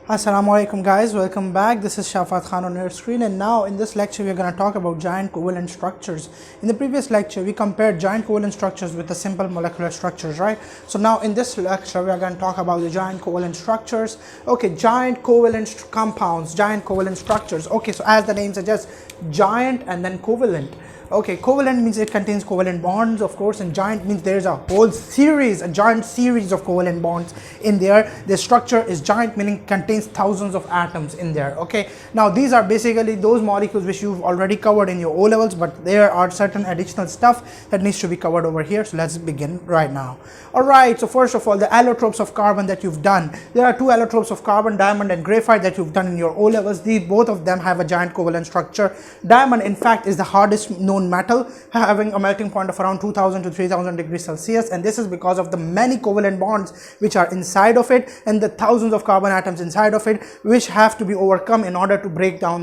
Assalamu alaikum guys, welcome back. This is Shafat Khan on your screen, and now in this lecture we are going to talk about giant covalent structures. In the previous lecture we compared giant covalent structures with the simple molecular structures, right? So now in this lecture we are going to talk about the giant covalent structures. Okay, giant covalent compounds, giant covalent structures. Okay, so as the name suggests, giant and then covalent. Okay, covalent means it contains covalent bonds, of course, and giant means there's a whole series, a giant series of covalent bonds in there. The structure is giant, meaning contains thousands of atoms in there. Okay, now these are basically those molecules which you've already covered in your O levels, but there are certain additional stuff that needs to be covered over here. So let's begin right now. Alright, so first of all, the allotropes of carbon that you've done. There are two allotropes of carbon, diamond and graphite, that you've done in your O levels. Both of them have a giant covalent structure. Diamond, in fact, is the hardest known metal, having a melting point of around 2000 to 3000 degrees Celsius, and this is because of the many covalent bonds which are inside of it and the thousands of carbon atoms inside of it, which have to be overcome in order to break down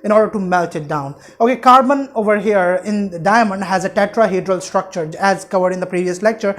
in order to melt it down. Okay, carbon over here in the diamond has a tetrahedral structure, as covered in the previous lecture.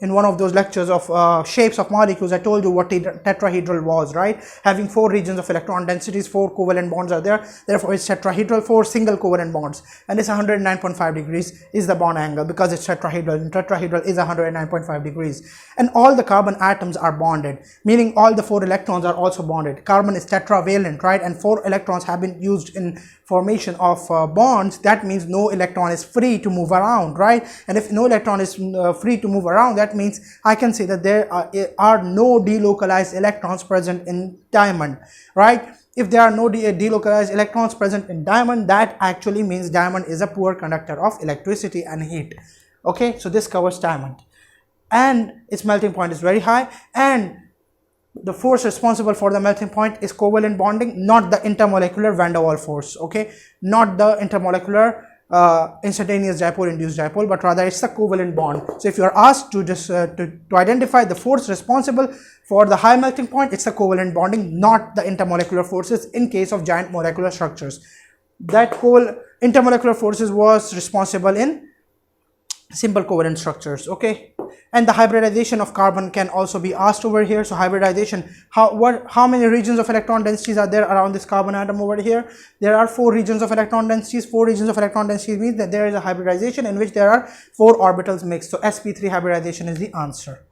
In one of those lectures of shapes of molecules, I told you what tetrahedral was, right? Having 4 regions of electron densities, 4 covalent bonds are there, therefore it's tetrahedral, 4 single covalent bonds, and it's 109.5 degrees is the bond angle because it's tetrahedral, and tetrahedral is 109.5 degrees. And all the carbon atoms are bonded, meaning all the 4 electrons are also bonded. Carbon is tetravalent, right? And 4 electrons have been used in formation of bonds. That means no electron is free to move around, right? And if no electron is free to move around, that means I can say that there are no delocalized electrons present in diamond, right? If there are no delocalized electrons present in diamond, that actually means diamond is a poor conductor of electricity and heat. Okay, so this covers diamond, and its melting point is very high, and the force responsible for the melting point is covalent bonding, not the intermolecular van der Waals force. Okay, not the intermolecular instantaneous dipole induced dipole, but rather it's the covalent bond. So if you are asked to just to identify the force responsible for the high melting point, it's the covalent bonding, not the intermolecular forces in case of giant molecular structures. That intermolecular forces was responsible in simple covalent structures. Okay, and the hybridization of carbon can also be asked over here. So hybridization, how many regions of electron densities are there around this carbon atom over here? There are 4 regions of electron densities. 4 regions of electron densities means that there is a hybridization in which there are 4 orbitals mixed. So sp3 hybridization is the answer.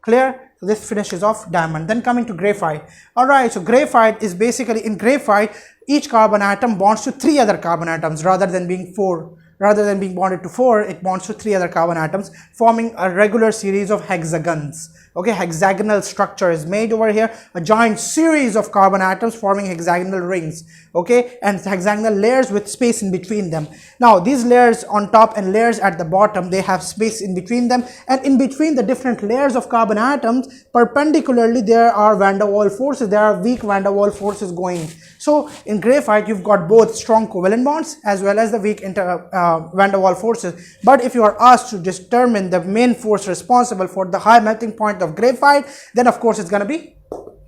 Clear? So this finishes off diamond. Then coming to graphite. Alright, so graphite is basically, in graphite, each carbon atom bonds to 3 other carbon atoms rather than being 4. Rather than being bonded to 4, it bonds to 3 other carbon atoms, forming a regular series of hexagons. Okay, hexagonal structure is made over here, a giant series of carbon atoms forming hexagonal rings. Okay, and hexagonal layers with space in between them. Now these layers on top and layers at the bottom, they have space in between them, and in between the different layers of carbon atoms, perpendicularly there are van der Waals forces, there are weak van der Waals forces going. So in graphite you've got both strong covalent bonds as well as the weak van der Waals forces. But if you are asked to determine the main force responsible for the high melting point of graphite, then of course it's going to be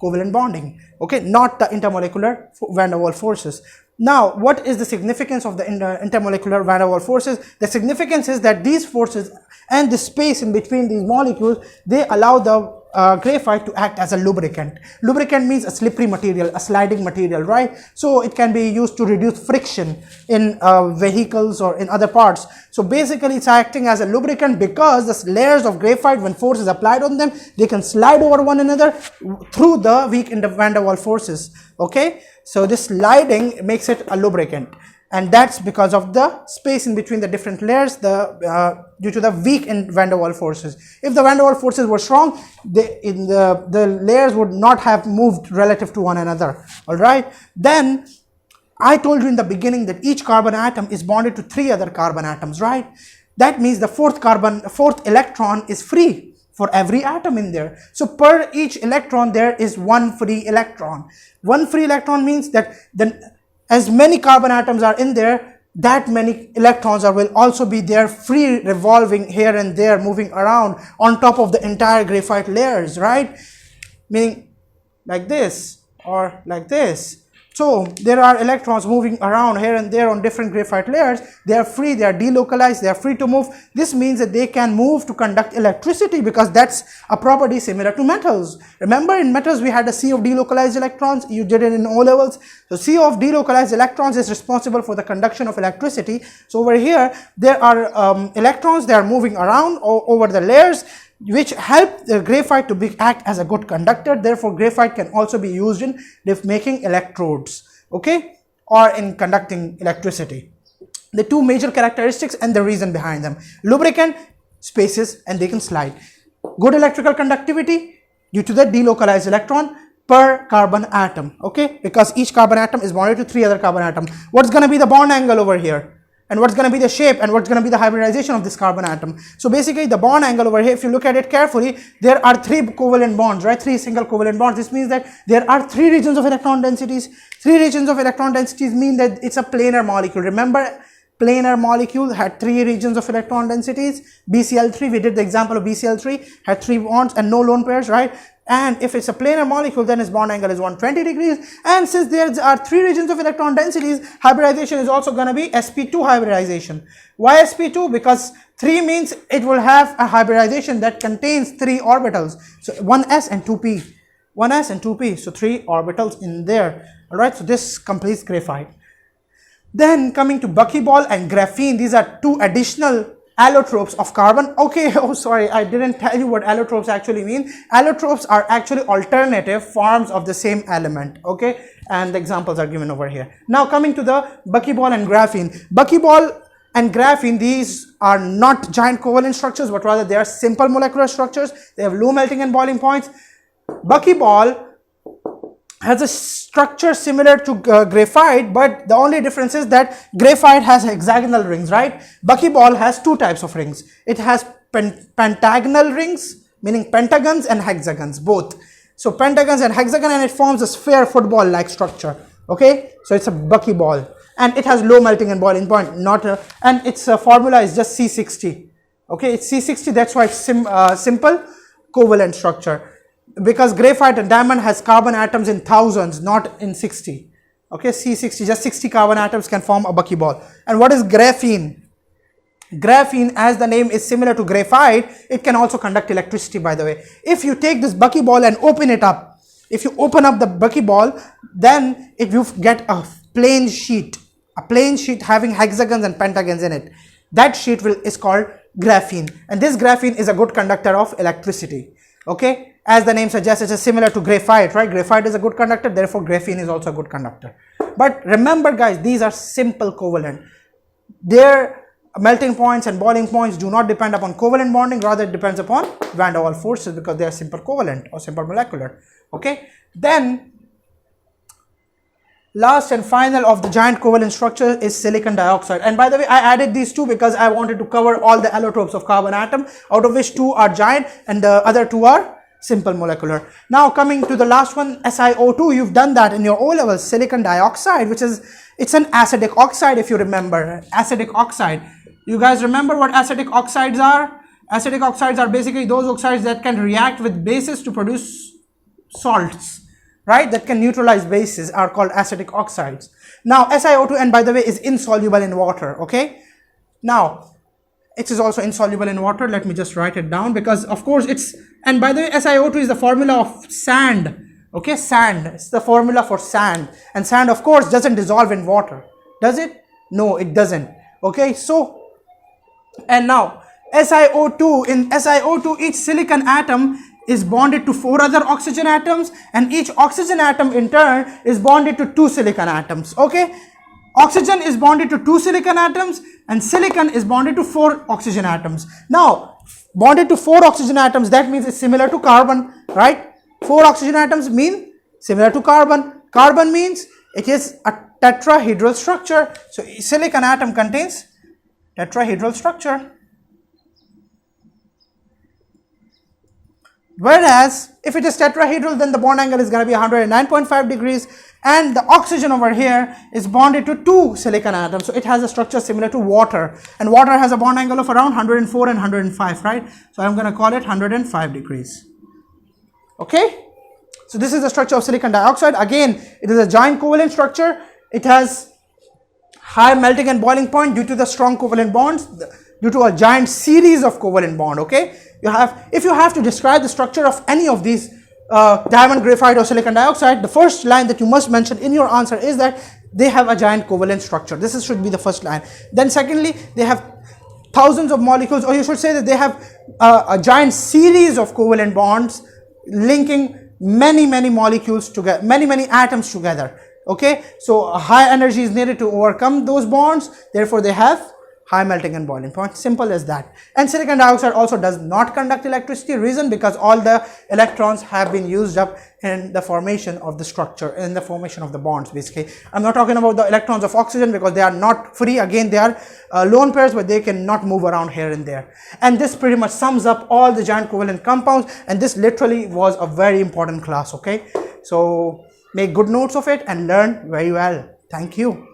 covalent bonding. Okay, not the intermolecular van der Waals forces. Now what is the significance of the intermolecular van der Waals forces? The significance is that these forces and the space in between these molecules, they allow the graphite to act as a lubricant. Lubricant means a slippery material, a sliding material, right? So it can be used to reduce friction in vehicles or in other parts. So basically it's acting as a lubricant because the layers of graphite, when force is applied on them, they can slide over one another through the weak van der Waals forces. Okay, so this sliding makes it a lubricant, and that's because of the space in between the different layers, due to the weak van der Waals forces. If the van der Waals forces were strong, the layers would not have moved relative to one another. Alright, then I told you in the beginning that each carbon atom is bonded to 3 other carbon atoms, right? That means the 4th electron is free for every atom in there. So per each electron there is 1 free electron. 1 free electron means that as many carbon atoms are in there, that many electrons will also be there, free, revolving here and there, moving around on top of the entire graphite layers, right? Meaning like this or like this. So there are electrons moving around here and there on different graphite layers. They are free, they are delocalized, they are free to move. This means that they can move to conduct electricity, because that's a property similar to metals. Remember, in metals we had a sea of delocalized electrons. You did it in O levels. So sea of delocalized electrons is responsible for the conduction of electricity. So over here there are electrons, they are moving around over the layers, which help the graphite to act as a good conductor. Therefore graphite can also be used in making electrodes, okay, or in conducting electricity. The two major characteristics and the reason behind them: lubricant, spaces, and they can slide. Good electrical conductivity due to the delocalized electron per carbon atom, okay, because each carbon atom is bonded to 3 other carbon atoms. What's going to be the bond angle over here? And what's going to be the shape, and what's going to be the hybridization of this carbon atom? So basically the bond angle over here, if you look at it carefully, there are 3 covalent bonds, right? 3 single covalent bonds. This means that there are 3 regions of electron densities. 3 regions of electron densities mean that it's a planar molecule. Remember, planar molecule had 3 regions of electron densities. BCl3, we did the example of BCl3, had 3 bonds and no lone pairs, right? And if it's a planar molecule, then its bond angle is 120 degrees. And since there are 3 regions of electron densities, hybridization is also going to be sp2 hybridization. Why sp2? Because 3 means it will have a hybridization that contains 3 orbitals. So 1s and 2p. 1s and 2p. So 3 orbitals in there. Alright, so this completes graphite. Then coming to buckyball and graphene, these are 2 additional allotropes of carbon. Okay, oh sorry, I didn't tell you what allotropes actually mean. Allotropes are actually alternative forms of the same element, okay, and the examples are given over here. Now coming to the buckyball and graphene. Buckyball and graphene, these are not giant covalent structures, but rather they are simple molecular structures. They have low melting and boiling points. Buckyball has a structure similar to graphite, but the only difference is that graphite has hexagonal rings, right? Buckyball has 2 types of rings. It has pentagonal rings, meaning pentagons, and hexagons, both. So pentagons and hexagon, and it forms a sphere football like structure, okay? So it's a buckyball, and it has low melting and boiling point, and its formula is just C60, okay? It's C60, that's why it's simple covalent structure. Because graphite and diamond has carbon atoms in thousands, not in 60. Okay, C60, just 60 carbon atoms can form a buckyball. And what is graphene? Graphene, as the name is similar to graphite, it can also conduct electricity, by the way. If you take this buckyball and open it up, if you open up the buckyball, then you get a plain sheet having hexagons and pentagons in it. That sheet is called graphene, and this graphene is a good conductor of electricity, okay? As the name suggests, it is similar to graphite, right? Graphite is a good conductor, therefore graphene is also a good conductor. But remember guys, these are simple covalent. Their melting points and boiling points do not depend upon covalent bonding, rather it depends upon van der Waals forces, because they are simple covalent or simple molecular, okay? Then last and final of the giant covalent structure is silicon dioxide. And by the way, I added these 2 because I wanted to cover all the allotropes of carbon atom, out of which 2 are giant and the other 2 are simple molecular. Now coming to the last one, SiO2, you've done that in your O levels. Silicon dioxide, it's an acidic oxide, if you remember. Acidic oxide. You guys remember what acidic oxides are? Acidic oxides are basically those oxides that can react with bases to produce salts, right? That can neutralize bases are called acidic oxides. Now SiO2, and by the way, is insoluble in water, okay? Now it is also insoluble in water. Let me just write it down, because of course and by the way, SiO2 is the formula of sand, okay? Sand, it's the formula for sand, and sand of course doesn't dissolve in water, does it? No, it doesn't, okay? So, and now SiO2, in SiO2 each silicon atom is bonded to 4 other oxygen atoms, and each oxygen atom in turn is bonded to 2 silicon atoms, okay? Oxygen is bonded to 2 silicon atoms and silicon is bonded to 4 oxygen atoms. Now, bonded to 4 oxygen atoms, that means it's similar to carbon, right? 4 oxygen atoms mean similar to carbon. Carbon means it is a tetrahedral structure. So, silicon atom contains tetrahedral structure. Whereas, if it is tetrahedral, then the bond angle is going to be 109.5 degrees, and the oxygen over here is bonded to 2 silicon atoms. So, it has a structure similar to water, and water has a bond angle of around 104 and 105, right? So, I am going to call it 105 degrees. Okay? So this is the structure of silicon dioxide. Again, it is a giant covalent structure. It has high melting and boiling point due to the strong covalent bonds, due to a giant series of covalent bond. Okay, if you have to describe the structure of any of these diamond, graphite or silicon dioxide, the first line that you must mention in your answer is that they have a giant covalent structure. This should be the first line. Then secondly, they have thousands of molecules, or you should say that they have a giant series of covalent bonds linking many molecules together, many atoms together. Okay, so high energy is needed to overcome those bonds, therefore they have high melting and boiling point. Simple as that. And silicon dioxide also does not conduct electricity. Reason, because all the electrons have been used up in the formation of the structure, in the formation of the bonds basically. I'm not talking about the electrons of oxygen because they are not free. Again, they are lone pairs, but they cannot move around here and there. And this pretty much sums up all the giant covalent compounds, and this literally was a very important class. Okay, so make good notes of it and learn very well. Thank you.